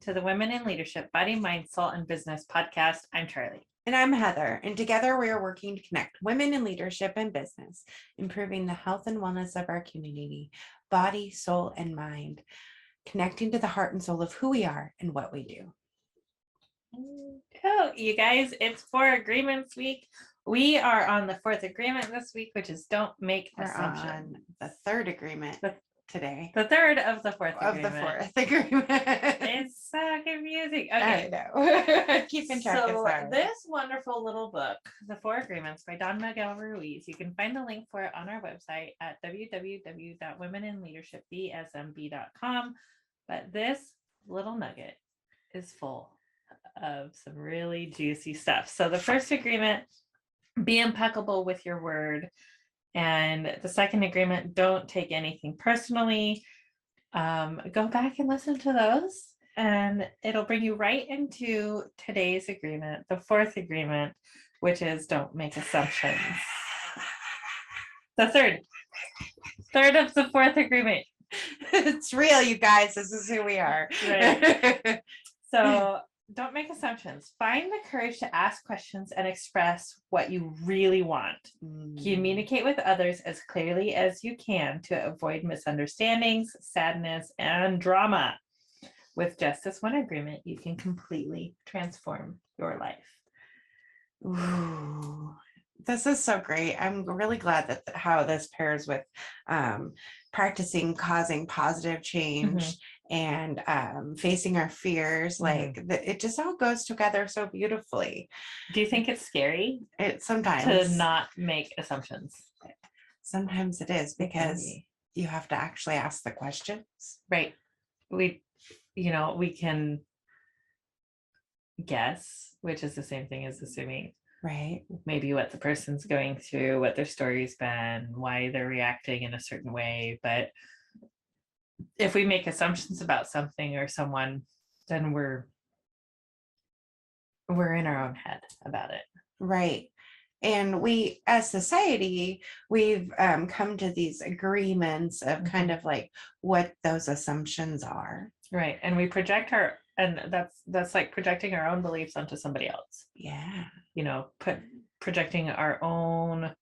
to the Women in Leadership Body, Mind, Soul, and Business podcast. I'm Charlie. And I'm Heather. And together we are working to connect women in leadership and business, improving the health and wellness of our community, body, soul, and mind, connecting to the heart and soul of who we are and what we do. Oh, you guys, it's 4 agreements week. We are on the 4th agreement this week, which is don't make assumptions. We're on the 3rd agreement today. The 3rd of the 4th of agreement. the 4th agreement. It's so confusing. Okay. I know. Keeping track So is hard. this wonderful little book, The 4 Agreements by Don Miguel Ruiz, you can find the link for it on our website at www.womeninleadershipbsmb.com. But this little nugget is full of some really juicy stuff. So the first agreement, be impeccable with your word. And the second agreement, don't take anything personally. Go back and listen to those, and it'll bring you right into today's agreement, the 4th agreement, which is don't make assumptions. The third of the 4th agreement. It's real, you guys. This is who we are. Right. So don't make assumptions. Find the courage to ask questions and express what you really want. Communicate with others as clearly as you can to avoid misunderstandings, sadness, and drama. With just this one agreement, you can completely transform your life. Ooh, this is so great. I'm really glad that how this pairs with practicing causing positive change and facing our fears. Like it just all goes together so beautifully. Do you think it's scary? It sometimes to not make assumptions. Sometimes it is, because you have to actually ask the questions. Right. We can guess, which is the same thing as assuming. Right. Maybe what the person's going through, what their story's been, why they're reacting in a certain way. But if we make assumptions about something or someone, then we're in our own head about it. Right. And we, as society, we've come to these agreements of kind of like what those assumptions are. Right. And we project that's like projecting our own beliefs onto somebody else. Yeah. Projecting our own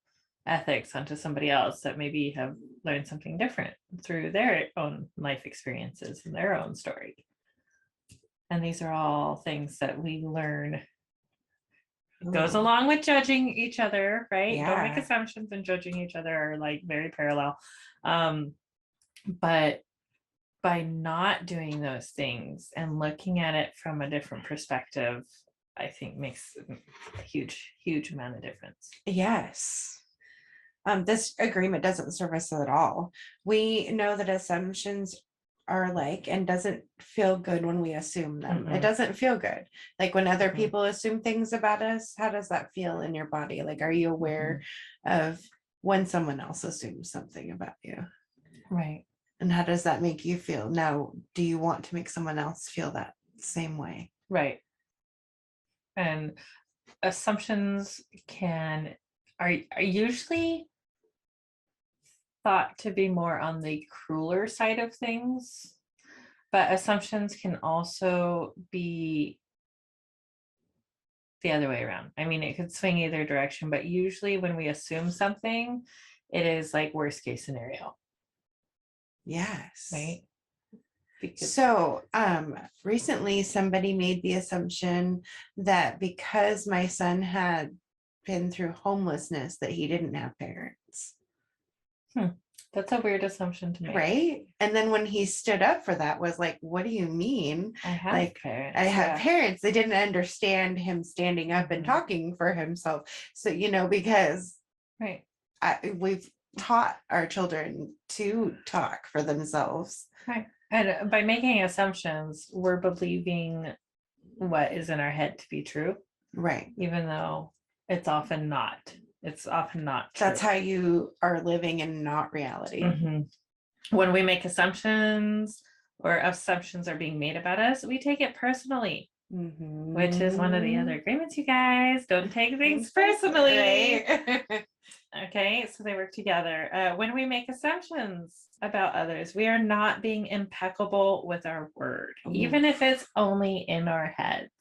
ethics onto somebody else that maybe have learned something different through their own life experiences and their own story. And these are all things that we learn. Goes along with judging each other, right? Yeah. Don't make assumptions, and judging each other are like very parallel. But by not doing those things and looking at it from a different perspective, I think makes a huge, huge amount of difference. Yes. This agreement doesn't serve us at all. We know that assumptions are like, and doesn't feel good when we assume them. It doesn't feel good. Like when other people assume things about us, how does that feel in your body? Like, are you aware of when someone else assumes something about you? Right. And how does that make you feel? Now, do you want to make someone else feel that same way? Right. And assumptions are usually thought to be more on the crueler side of things, but assumptions can also be the other way around. I mean, it could swing either direction, but usually when we assume something, it is like worst case scenario. Yes. Right. So recently somebody made the assumption that because my son had been through homelessness, that he didn't have parents. That's a weird assumption to make. Right. And then when he stood up for that, was like, what do you mean? I have parents. I have parents. They didn't understand him standing up and talking for himself. So, because right. We've taught our children to talk for themselves. Right. And by making assumptions, we're believing what is in our head to be true. Right. Even though it's often not. It's often not true. That's how you are living in not reality. When we make assumptions or assumptions are being made about us, we take it personally, which is one of the other agreements, you guys. Don't take things personally. Right. Okay, so they work together. When we make assumptions about others, we are not being impeccable with our word, even if it's only in our heads.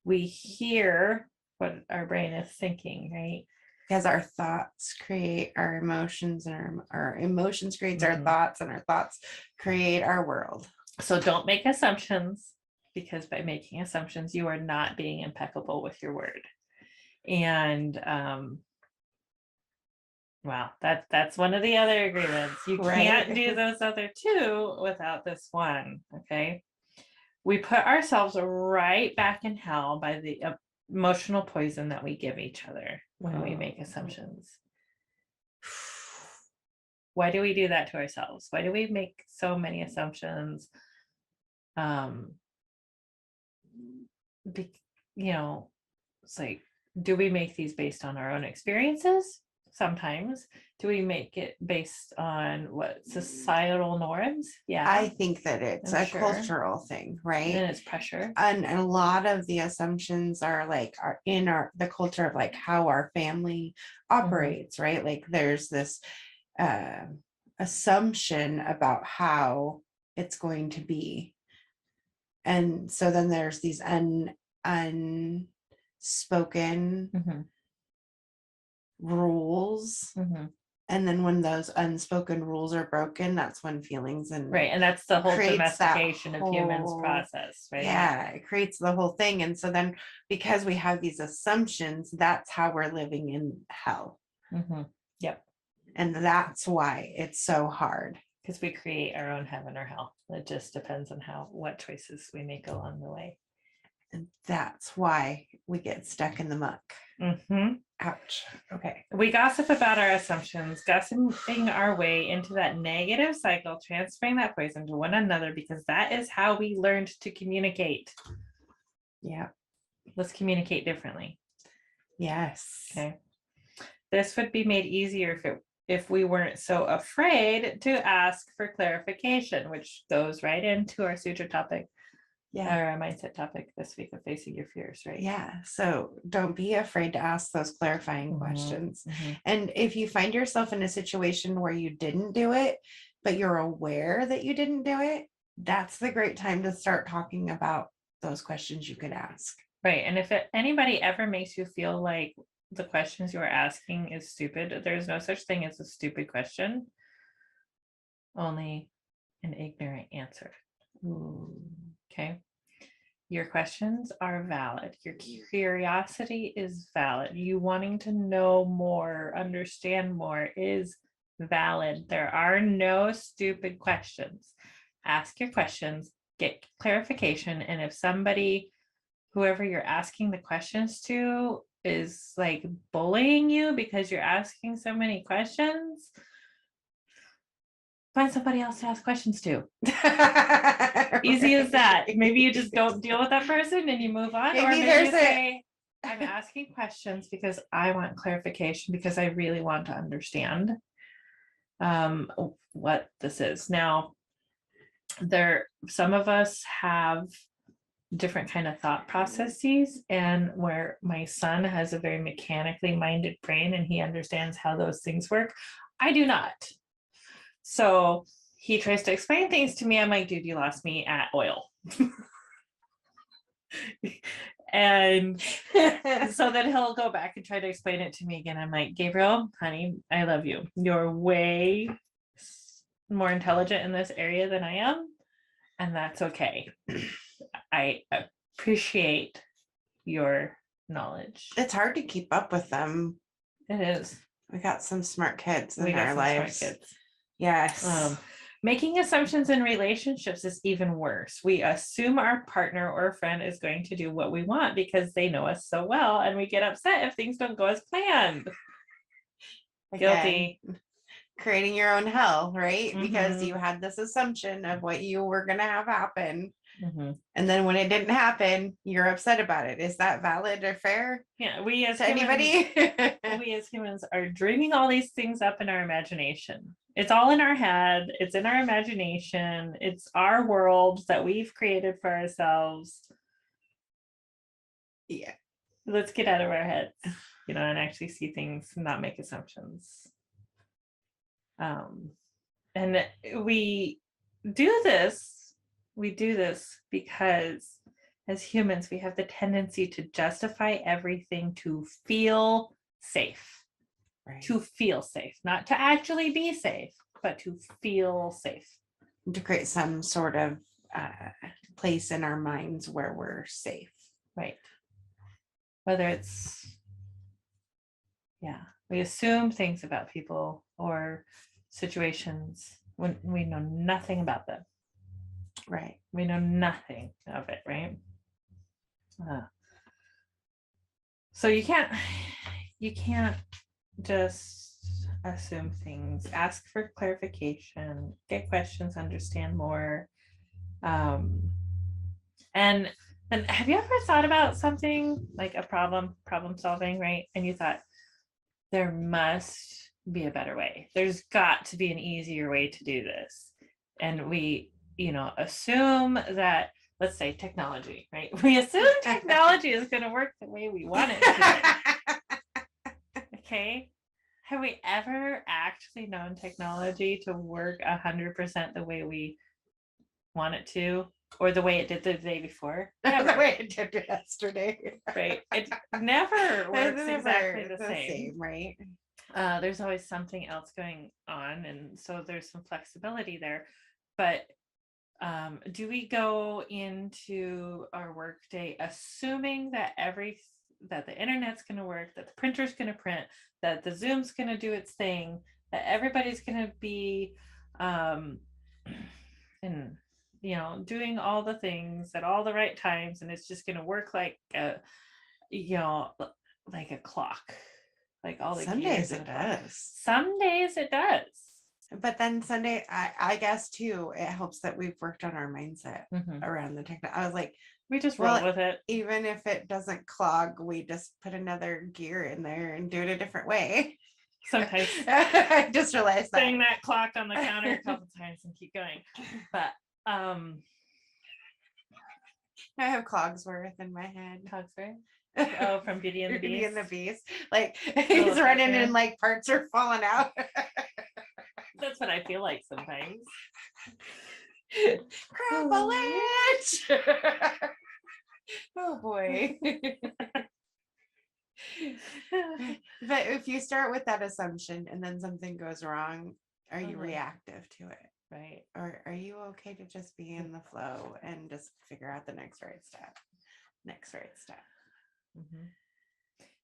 We hear what our brain is thinking, right? Because our thoughts create our emotions, and our emotions creates our thoughts, and our thoughts create our world. So don't make assumptions, because by making assumptions, you are not being impeccable with your word. And wow, that's one of the other agreements. You can't do those other two without this one. Okay. We put ourselves right back in hell by the emotional poison that we give each other when we make assumptions. Why do we do that to ourselves? Why do we make so many assumptions? It's like, do we make these based on our own experiences? Sometimes. Do we make it based on what societal norms? Yeah, I think that it's I'm a sure. cultural thing, right? And it's pressure. And a lot of the assumptions are like the culture of like how our family operates, right? Like there's this assumption about how it's going to be. And so then there's these unspoken rules. And then when those unspoken rules are broken, that's when feelings and right. And that's the whole domestication of humans process, right? Yeah, it creates the whole thing. And so then because we have these assumptions, that's how we're living in hell. Yep. And that's why it's so hard. Because we create our own heaven or hell. It just depends on what choices we make along the way. And that's why we get stuck in the muck. Ouch. Okay. We gossip about our assumptions, gossiping our way into that negative cycle, transferring that poison to one another, because that is how we learned to communicate. Yeah. Let's communicate differently. Yes. Okay. This would be made easier if we weren't so afraid to ask for clarification, which goes right into our sutra topic. Yeah. Or our mindset topic this week of facing your fears, right? Yeah. So don't be afraid to ask those clarifying questions. And if you find yourself in a situation where you didn't do it, but you're aware that you didn't do it, that's the great time to start talking about those questions you could ask. Right. And if anybody ever makes you feel like the questions you're asking is stupid, there's no such thing as a stupid question, only an ignorant answer. Okay. Your questions are valid. Your curiosity is valid. You wanting to know more, understand more is valid. There are no stupid questions. Ask your questions, get clarification. And if whoever you're asking the questions to, is like bullying you because you're asking so many questions, find somebody else to ask questions to. Easy as that. Maybe you just don't deal with that person and you move on. Maybe you say, I'm asking questions because I want clarification, because I really want to understand what this is. Now, some of us have different kind of thought processes, and where my son has a very mechanically minded brain and he understands how those things work, I do not. So he tries to explain things to me. I'm like, dude, you lost me at oil. And so then he'll go back and try to explain it to me again. I'm like, Gabriel, honey, I love you. You're way more intelligent in this area than I am, and that's okay. I appreciate your knowledge. It's hard to keep up with them. It is. We got some smart kids in our lives. Yes. Making assumptions in relationships is even worse. We assume our partner or friend is going to do what we want because they know us so well, and we get upset if things don't go as planned. Guilty. Creating your own hell, right? Because you had this assumption of what you were going to have happen. And then when it didn't happen, you're upset about it. Is that valid or fair? Yeah, we as humans are dreaming all these things up in our imagination. It's all in our head. It's in our imagination. It's our world that we've created for ourselves. Yeah. Let's get out of our heads. and actually see things, not make assumptions. And we do this because as humans, we have the tendency to justify everything to feel safe, Right. to feel safe, not to actually be safe, but to feel safe. To create some sort of place in our minds where we're safe. Right. Whether it's, we assume things about people or situations when we know nothing about them. Right. We know nothing of it, right? So you can't just assume things. Ask for clarification, get questions, understand more. And have you ever thought about something like a problem solving, right? And you thought, there must be a better way. There's got to be an easier way to do this. And we, assume that, let's say technology, right? We assume technology is going to work the way we want it to. Okay. Have we ever actually known technology to work 100% the way we want it to, or the way it did the day before? The way it did yesterday. Right. It never works exactly the same, right? There's always something else going on, and so there's some flexibility there. But do we go into our workday assuming that that the internet's going to work, that the printer's going to print, that the Zoom's going to do its thing, that everybody's going to be doing all the things at all the right times, and it's just going to work like a clock, like all the Some gears days it in a clock. does. Some days it does. But then Sunday, I guess too, it helps that we've worked on our mindset Mhm. around the tech. I was like, We just roll with it. even if it doesn't clog, we just put another gear in there and do it a different way. Sometimes I just realized that. bang that clock on the counter a couple times and keep going. But I have Cogsworth in my head. Cogsworth. Oh, from Beauty and the Beast. Beauty and the Beast. Like he's running and like parts are falling out. That's what I feel like sometimes. Crap-a-lich! Oh boy. But if you start with that assumption and then something goes wrong, are you reactive to it? Right. Or are you okay to just be in the flow and just figure out the next right step? Mm-hmm.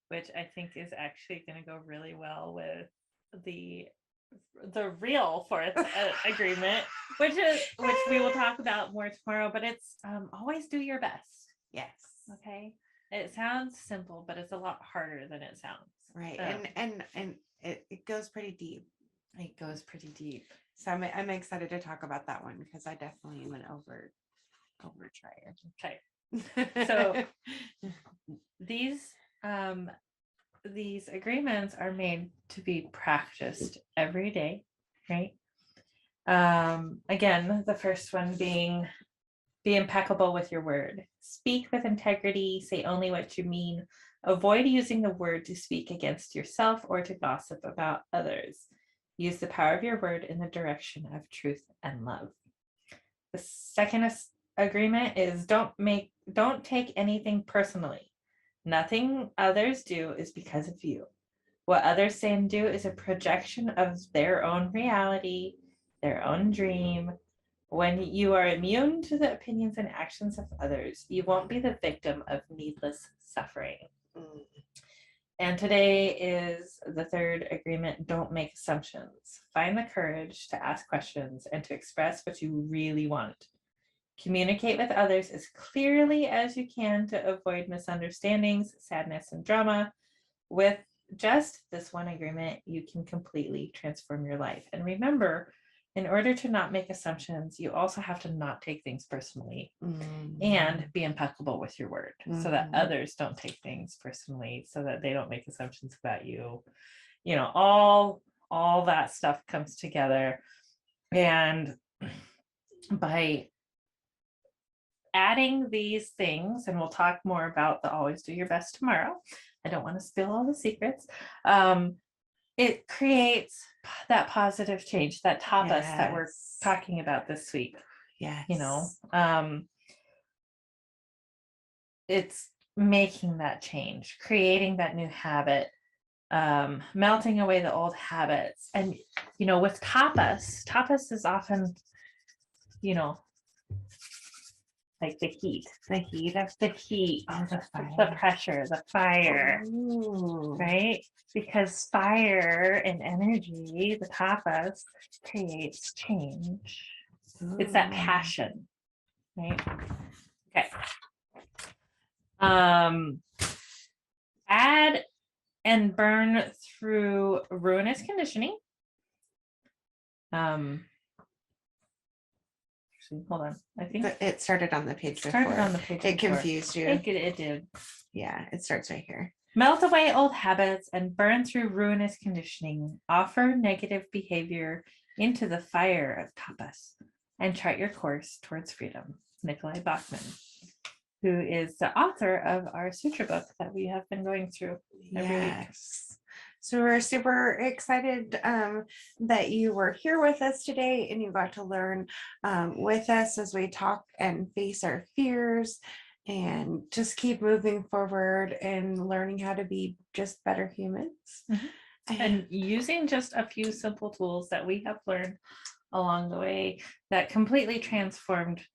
Which I think is actually going to go really well with the real fourth agreement, which we will talk about more tomorrow, but it's always do your best. Yes. Okay. It sounds simple, but it's a lot harder than it sounds. Right. And it goes pretty deep. It goes pretty deep. So I'm excited to talk about that one because I definitely am an over tryer. Okay. So these agreements are made to be practiced every day, right? Again, the first one being, be impeccable with your word. Speak with integrity, say only what you mean. Avoid using the word to speak against yourself or to gossip about others. Use the power of your word in the direction of truth and love. The second agreement is don't take anything personally. Nothing others do is because of you. What others say and do is a projection of their own reality, their own dream. When you are immune to the opinions and actions of others, you won't be the victim of needless suffering. And today is the third agreement, don't make assumptions. Find the courage to ask questions and to express what you really want. Communicate with others as clearly as you can to avoid misunderstandings, sadness, and drama. With just this one agreement, you can completely transform your life. And remember, in order to not make assumptions, you also have to not take things personally and be impeccable with your word so that others don't take things personally, so that they don't make assumptions about you. All that stuff comes together. And by adding these things, and we'll talk more about the always do your best tomorrow I don't want to spill all the secrets. It creates that positive change, that tapas that we're Yes. talking about this week. Yes. You know, it's making that change, creating that new habit, melting away the old habits. And, you know, with tapas is often, you know, like the heat The heat of the heat, oh, the the fire. pressure, the fire, Ooh. right? Because fire and energy, the tapas, creates change. It's that Ooh. passion, right? Okay. Add and burn through ruinous conditioning. Actually, hold on. I think It started on the page it started before. on the page. It before. confused you. It did. Yeah, it starts right here. Melt away old habits and burn through ruinous conditioning. Offer negative behavior into the fire of tapas and chart your course towards freedom. Nicolai Bachman, who is the author of our sutra book that we have been going through every week. Yes. So we're super excited that you were here with us today and you got to learn with us as we talk and face our fears and just keep moving forward and learning how to be just better humans. Mhm. And using just a few simple tools that we have learned along the way that completely transformed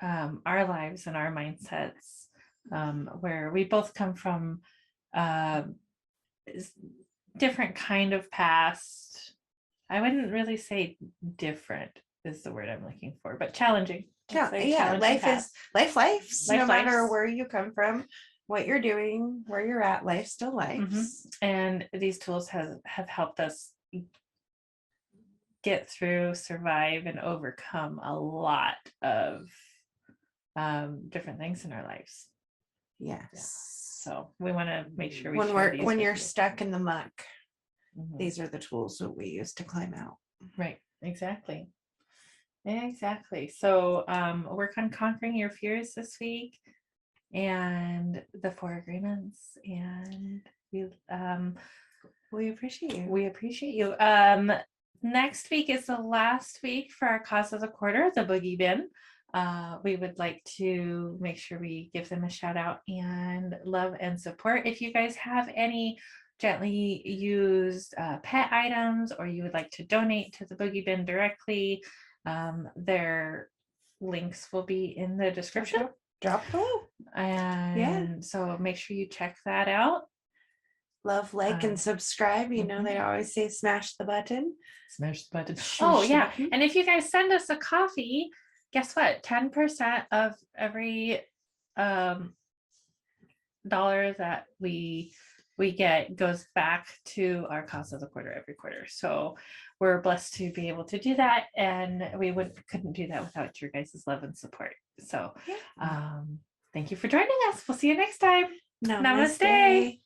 our lives and our mindsets, where we both come from different kind of past. I wouldn't really say different is the word I'm looking for, but challenging. Yeah, life past. is life's no matter Life's. where you come from, what you're doing, where you're at, life's still life. And these tools have helped us get through, survive, and overcome a lot of different things in our lives. Yes. So we want to make sure we when you're stuck in the muck, these are the tools that we use to climb out. Right. Exactly. So work on conquering your fears this week and the 4 agreements, and we appreciate you. Next week is the last week for our cause of the quarter, the Boogie Bin. We would like to make sure we give them a shout out and love and support. If you guys have any gently used pet items, or you would like to donate to the Boogie Bin directly, their links will be in the description. Drop below. And so make sure you check that out. Love, like, and subscribe. You know, they always say smash the button. Smash the button. Oh, yeah. And if you guys send us a coffee, guess what? 10% of every dollar that we get goes back to our cause of the quarter every quarter. So we're blessed to be able to do that, and we couldn't do that without your guys' love and support. So thank you for joining us. We'll see you next time. Namaste.